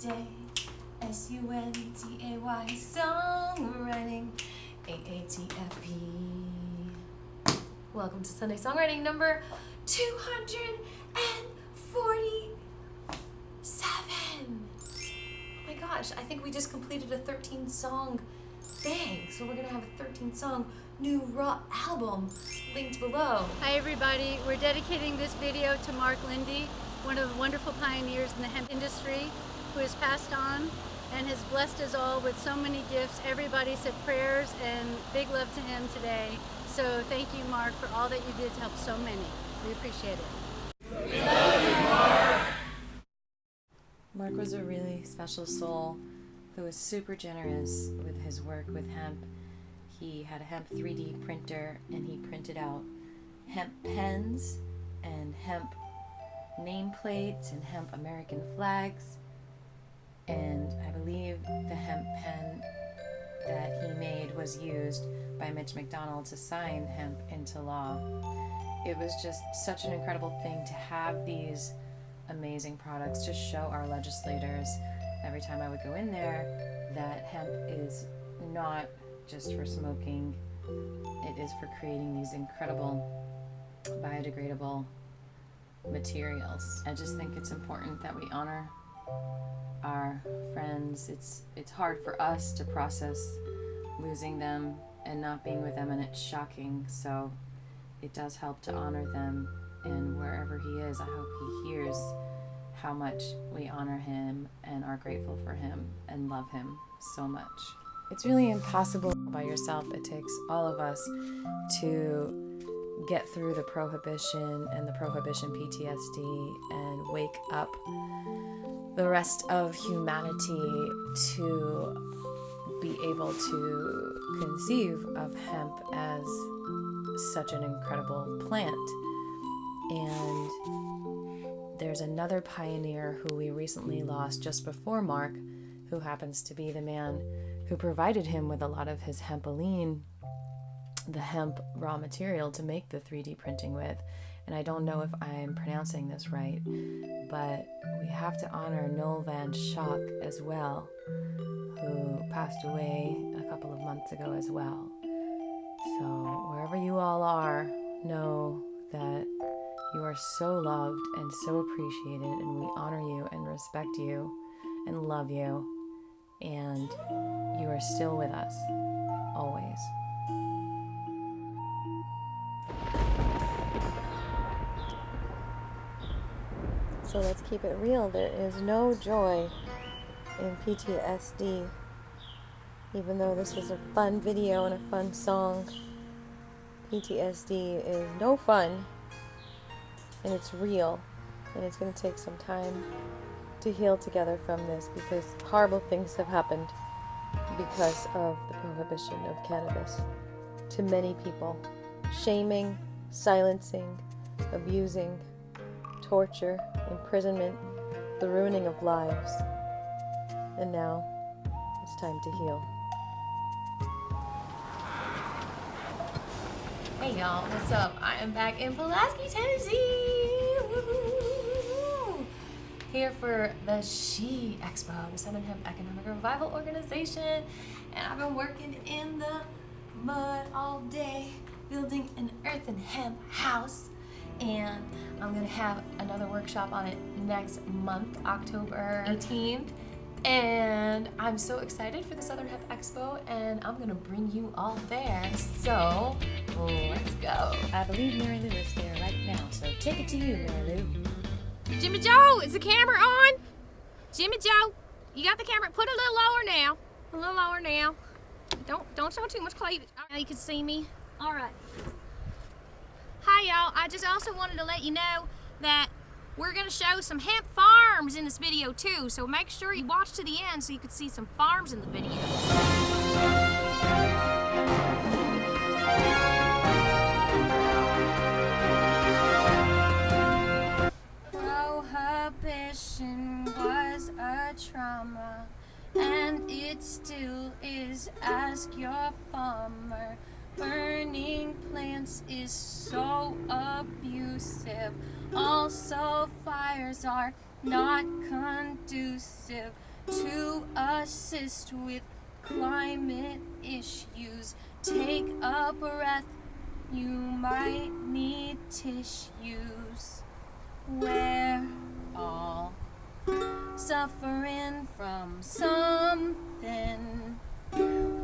Day, S-U-N-T-A-Y, Songwriting, AATFP. Welcome to Sunday Songwriting number 247. Oh my gosh, I think we just completed a 13 song thing. So we're gonna have a 13 song new raw album linked below. Hi everybody, we're dedicating this video to Mark Linday, one of the wonderful pioneers in the hemp industry, who has passed on and has blessed us all with so many gifts. Everybody said prayers and big love to him today. So thank you, Mark, for all that you did to help so many. We appreciate it. We love you, Mark! Mark was a really special soul who was super generous with his work with hemp. He had a hemp 3D printer and he printed out hemp pens and hemp nameplates and hemp American flags. And I believe the hemp pen that he made was used by Mitch McDonald to sign hemp into law. It was just such an incredible thing to have these amazing products to show our legislators every time I would go in there that hemp is not just for smoking, it is for creating these incredible biodegradable materials. I just think it's important that we honor our friends. It's hard for us to process losing them and not being with them, and it's shocking, so it does help to honor them, and wherever he is, I hope he hears how much we honor him and are grateful for him and love him so much. It's really impossible by yourself. It takes all of us to get through the prohibition and the Prohibition PTSD and wake up the rest of humanity to be able to conceive of hemp as such an incredible plant. And there's another pioneer who we recently lost just before Mark, who happens to be the man who provided him with a lot of his hempoline, the hemp raw material to make the 3D printing with. And I don't know if I'm pronouncing this right, but we have to honor Noel Van Schock as well, who passed away a couple of months ago as well. So wherever you all are, know that you are so loved and so appreciated, and we honor you and respect you and love you, and you are still with us, always. So let's keep it real. There is no joy in PTSD. Even though this was a fun video and a fun song, PTSD is no fun, and it's real, and it's going to take some time to heal together from this, because horrible things have happened because of the prohibition of cannabis to many people. Shaming, silencing, abusing, torture, imprisonment, the ruining of lives. And now, it's time to heal. Hey y'all, what's up? I am back in Pulaski, Tennessee! Woo-hoo-hoo-hoo-hoo. Here for the SHE Expo, the Southern Hemp Economic Revival Organization. And I've been working in the mud all day, building an earth and hemp house. And I'm gonna have another workshop on it next month, October 18th. And I'm so excited for the Southern Hemp Expo, and I'm gonna bring you all there. So let's go. I believe Mary Lou is there right now, so take it to you, Mary Lou. Jimmy Joe, is the camera on? Jimmy Joe, you got the camera? Put it a little lower now. A little lower now. Don't show too much cleavage. Now you can see me. All right. Hi y'all, I just also wanted to let you know that we're gonna show some hemp farms in this video too, so make sure you watch to the end so you can see some farms in the video. Prohibition was a trauma, and it still is. Ask your farmer. Burning plants is so abusive. Also, fires are not conducive to assist with climate issues. Take a breath, you might need tissues. We're all suffering from something.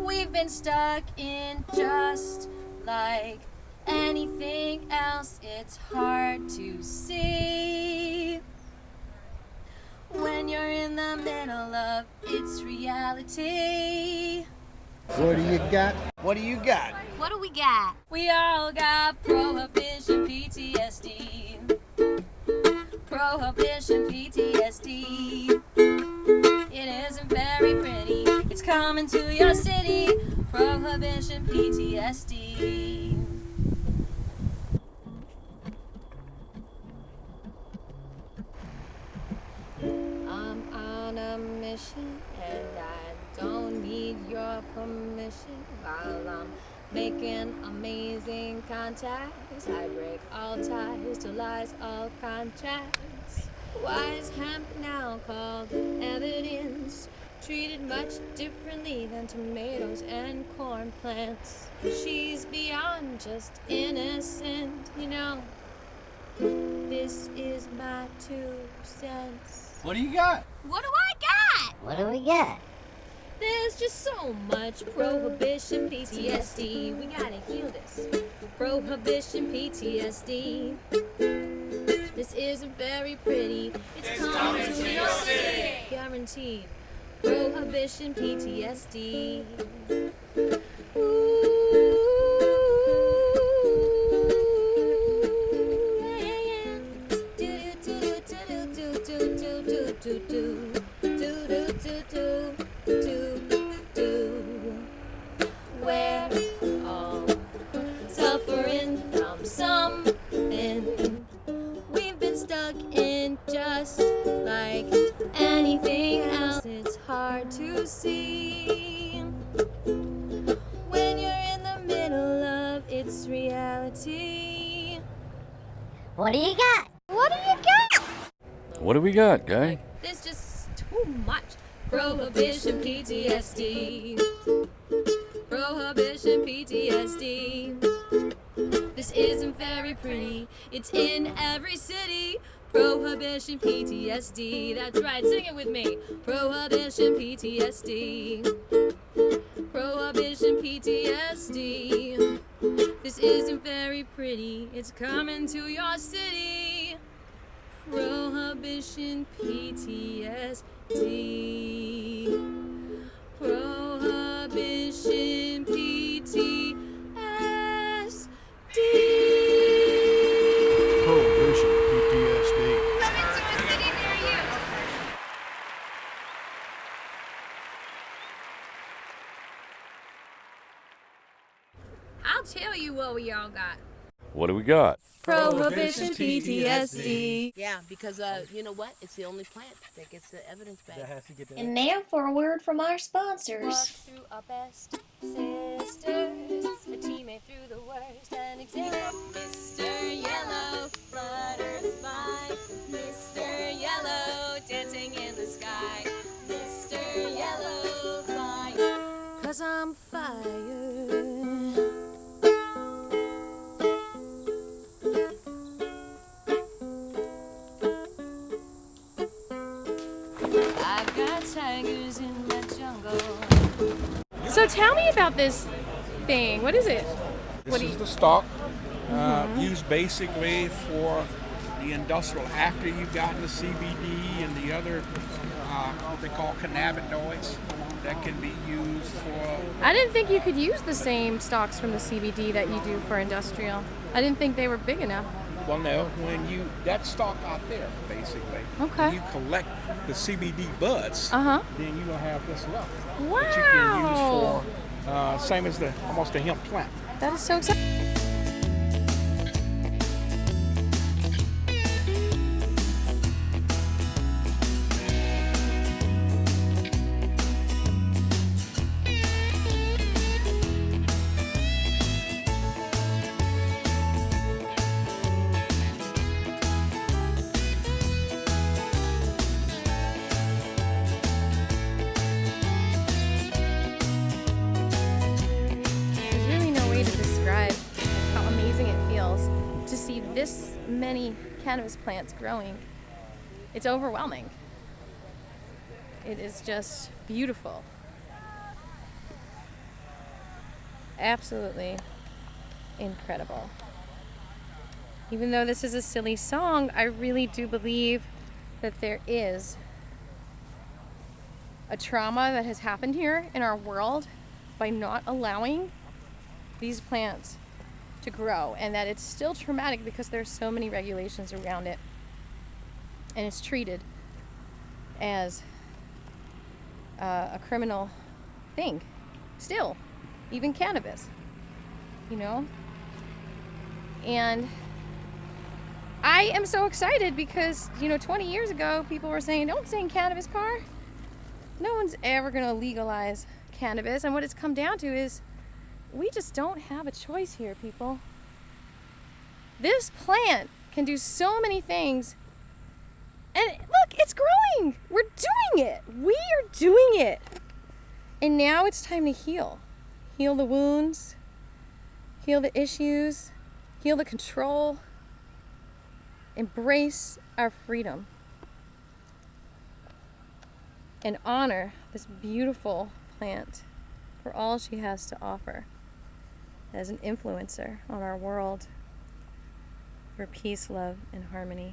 We've been stuck in just like anything else. It's hard to see when you're in the middle of its reality. What do you got? What do you got? What do we got? We all got Prohibition PTSD. Prohibition PTSD. It isn't very pretty. It's coming to your city. Prohibition PTSD. I'm on a mission and I don't need your permission. While I'm making amazing contacts, I break all ties to lies, all contracts. Why is hemp now called evidence? Treated much differently than tomatoes and corn plants. She's beyond just innocent, you know. This is my 2 cents. What do you got? What do I got? What do we got? There's just so much Prohibition PTSD. We gotta heal this. Prohibition PTSD. This isn't very pretty. It's coming to your city. Guaranteed. Prohibition PTSD. We're all suffering from something. We've been stuck in just like anything else. It's hard to see when you're in the middle of its reality. What do you got? What do you got? What do we got, guy? There's just too much Prohibition PTSD. Prohibition PTSD. This isn't very pretty. It's in every city. Prohibition PTSD. That's right, sing it with me. Prohibition PTSD. Prohibition PTSD. This isn't very pretty. It's coming to your city. Prohibition PTSD. Prohibition PTSD. Prohibition PTSD. Coming to a city near you. I'll tell you what we all got. What do we got? Prohibition PTSD. Yeah, because you know what? It's the only plant that gets the evidence back. And now for a word from our sponsors. Walk through our best sisters, a teammate through the worst, and example. Mr. Yellow flutters by, Mr. Yellow dancing in the sky, Mr. Yellow fire, 'cause I'm fire. I've got tigers in the jungle. So tell me about this thing. What is it? This is the stalk used basically for the industrial after you've gotten the CBD and the other what they call cannabinoids that can be used for. I didn't think you could use the same stalks from the CBD that you do for industrial. I didn't think they were big enough. Well, no, when you that stalk out there basically. Okay. When you collect the CBD buds, Uh-huh. then you will have this left Wow. that you can use for same as the almost a hemp plant. That is so exciting. this many cannabis plants growing, it's overwhelming. It is just beautiful. Absolutely incredible. Even though this is a silly song, I really do believe that there is a trauma that has happened here in our world by not allowing these plants to grow, and that it's still traumatic because there's so many regulations around it, and it's treated as a criminal thing still, even cannabis, you know. And I am so excited because, you know, 20 years ago people were saying, don't sing cannabis car, no one's ever going to legalize cannabis. And what it's come down to is we just don't have a choice here, people. This plant can do so many things. And look, it's growing. We're doing it. We are doing it. And now it's time to heal. Heal the wounds. Heal the issues. Heal the control. Embrace our freedom. And honor this beautiful plant for all she has to offer as an influencer on our world for peace, love, and harmony.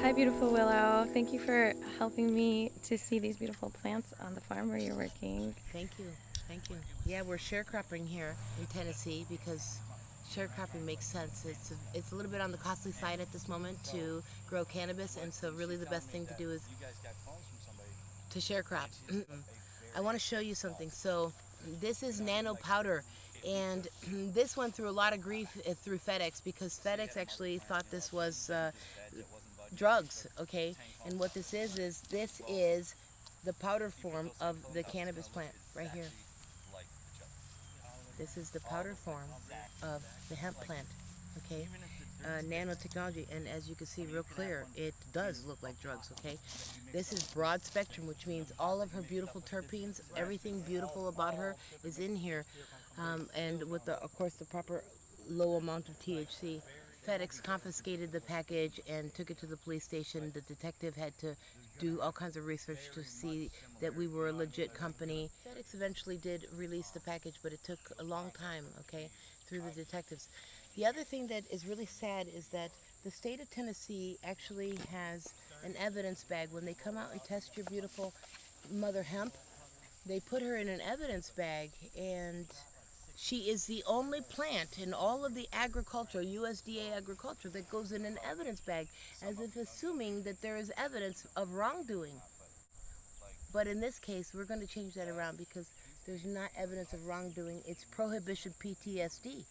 Hi, beautiful Willow. Thank you for helping me to see these beautiful plants on the farm where you're working. Thank you. Thank you. Yeah, we're sharecropping here in Tennessee because sharecropping makes sense. It's a little bit on the costly side at this moment to grow cannabis, and so really the best thing to do is to sharecrop. I want to show you something. So this is nano powder, and this went through a lot of grief through FedEx because FedEx actually thought this was drugs, okay? And what this is the powder form of the cannabis plant right here. This is the powder form of the hemp plant, okay? Nanotechnology, and as you can see real clear, it does look like drugs, okay? This is broad spectrum, which means all of her beautiful terpenes, everything beautiful about her is in here, and with the, of course, the proper low amount of THC. FedEx confiscated the package and took it to the police station. The detective had to do all kinds of research to see that we were a legit company. FedEx eventually did release the package, but it took a long time, okay, through the detectives. The other thing that is really sad is that the state of Tennessee actually has an evidence bag. When they come out and test your beautiful mother hemp, they put her in an evidence bag, and she is the only plant in all of the agriculture, USDA agriculture, that goes in an evidence bag, as if assuming that there is evidence of wrongdoing. But in this case, we're going to change that around because there's not evidence of wrongdoing. It's Prohibition PTSD.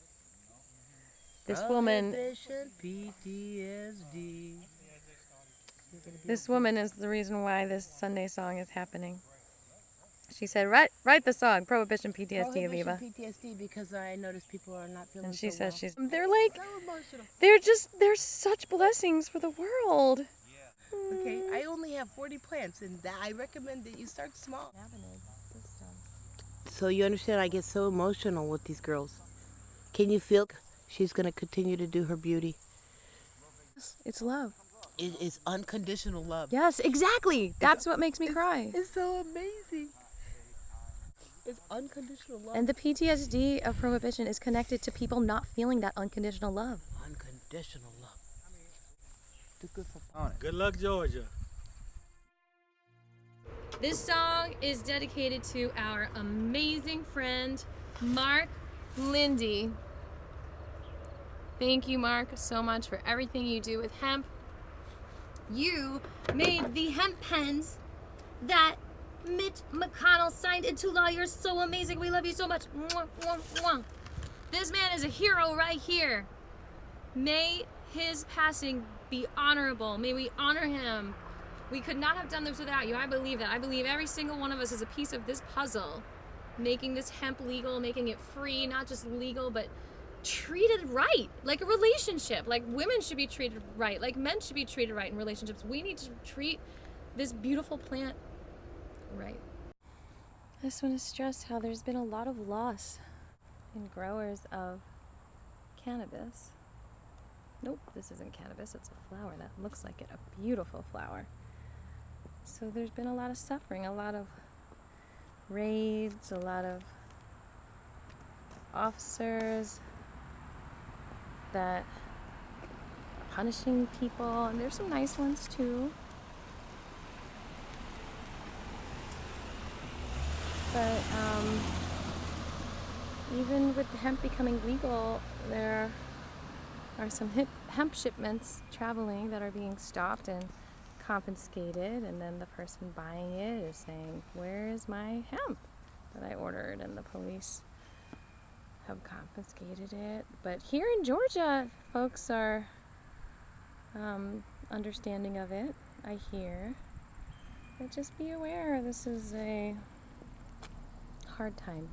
This woman, Prohibition PTSD. this woman is the reason why this Sunday song is happening. She said, write the song, Prohibition PTSD, AViva. Prohibition PTSD, because I noticed people are not feeling And she so says well. they're like, they're such blessings for the world. Okay, I only have 40 plants, and I recommend that you start small. So you understand, I get so emotional with these girls. Can you feel she's going to continue to do her beauty? It's love. It is unconditional love. Yes, exactly. That's what makes me cry. It's so amazing. It's unconditional love. And the PTSD of Prohibition is connected to people not feeling that unconditional love. Unconditional love. Good luck, Georgia. This song is dedicated to our amazing friend, Mark Linday. Thank you, Mark, so much for everything you do with hemp. You made the hemp pens that Mitch McConnell signed into law. You're so amazing. We love you so much. Mwah, mwah, mwah. This man is a hero right here. May his passing be honorable. May we honor him. We could not have done this without you. I believe that. I believe every single one of us is a piece of this puzzle. Making this hemp legal, making it free, not just legal, but treated right, like a relationship. Like women should be treated right, like men should be treated right in relationships. We need to treat this beautiful plant right. I just want to stress how there's been a lot of loss in growers of cannabis. Nope, this isn't cannabis, it's a flower that looks like it, a beautiful flower. So there's been a lot of suffering, a lot of raids, a lot of officers that are punishing people, and there's some nice ones too. But even with hemp becoming legal, there are some hemp shipments traveling that are being stopped and confiscated, and then the person buying it is saying, "Where is my hemp that I ordered?" And the police have confiscated it. But here in Georgia, folks are understanding of it, I hear. But just be aware, this is a hard time.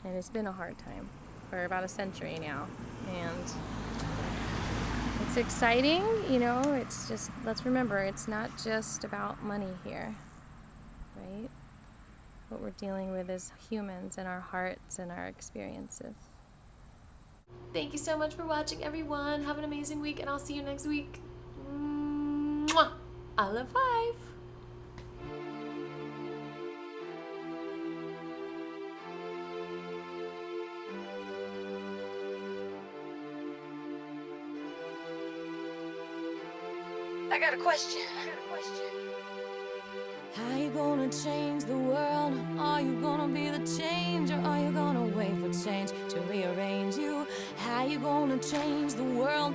And it's been a hard time for about a century now. And it's exciting, you know, it's just, let's remember, it's not just about money here, right? What we're dealing with is humans and our hearts and our experiences. Thank you so much for watching, everyone. Have an amazing week, and I'll see you next week. Mwah! I love 5. I got a question. How you gonna change the world? Are you gonna be the change, or are you gonna wait for change to rearrange you? How you gonna change the world?